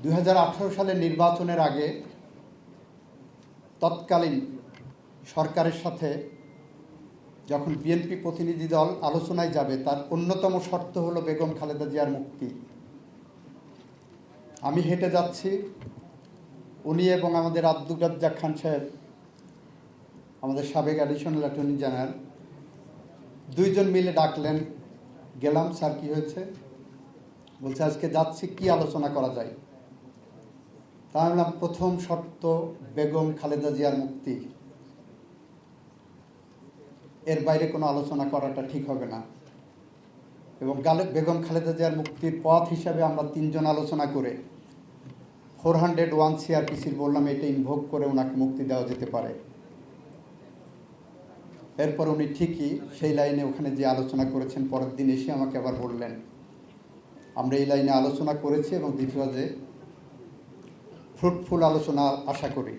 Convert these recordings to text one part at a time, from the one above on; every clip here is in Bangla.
2018 সালের নির্বাচনের আগে তৎকালীন সরকারের সাথে যখন বিএনপি প্রতিনিধি দল আলোচনায় যাবে তার অন্যতম শর্ত হলো বেগম খালেদা জিয়ার মুক্তি। আমি হেঁটে যাচ্ছি, উনি এবং আমাদের আব্দুল রাজ্জাক খান সাহেব, আমাদের সাবেক অ্যাডিশনাল অ্যাটর্নি জেনারেল, দুইজন মিলে ডাকলেন। গেলাম, স্যার কি হয়েছে? বলছে আজকে যাচ্ছি, কি আলোচনা করা যায়? তা বললাম প্রথম শর্ত বেগম খালেদা জিয়ার মুক্তি, এর বাইরে কোনো আলোচনা করাটা ঠিক হবে না। এবং বেগম খালেদা জিয়ার মুক্তির পথ হিসাবে আমরা তিনজন আলোচনা করে 401 CRPC বললাম এটা ইনভোক করে ওনাকে মুক্তি দেওয়া যেতে পারে। এরপর উনি ঠিকই সেই লাইনে ওখানে যে আলোচনা করেছেন, পরের দিন এসে আমাকে আবার বললেন আমরা এই লাইনে আলোচনা করেছি এবং দ্বিতীয় ফ্রুটফুল আলোচনা আশা করি।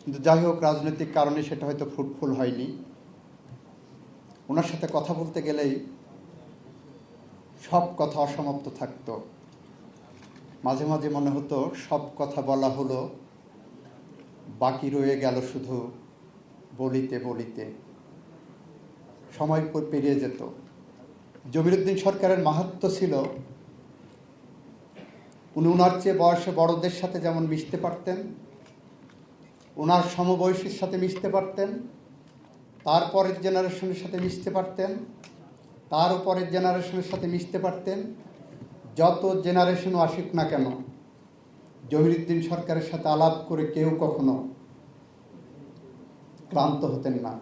কিন্তু যাই হোক, রাজনৈতিক কারণে সেটা হয়তো ফ্রুটফুল হয়নি। ওনার সাথে কথা বলতে গেলেই সব কথা অসমাপ্ত থাকতো। মাঝে মাঝে মনে হতো সব কথা বলা হলো, বাকি রয়ে গেল শুধু বলিতে বলিতে। সময় পেরিয়ে যেত। জমিরুদ্দিন সরকারের মাহাত্ম্য ছিল উনি ওনার চেয়ে বয়সে বড়দের সাথে যেমন মিশতে পারতেন, ওনার সমবয়সীর সাথে মিশতে পারতেন, তারপরের জেনারেশনের সাথে মিশতে পারতেন, তার উপরের জেনারেশনের সাথে মিশতে পারতেন। যত জেনারেশনও আসুক না কেন, জমিরুদ্দিন সরকারের সাথে আলাপ করে কেউ কখনো ক্লান্ত হতেন না।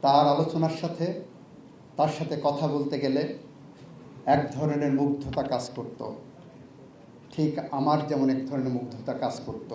তার আলোচনার সাথে, তার সাথে কথা বলতে গেলে এক ধরনের মুগ্ধতা কাজ করত, ঠিক আমার যেমন এক ধরনের মুগ্ধতা কাজ করত।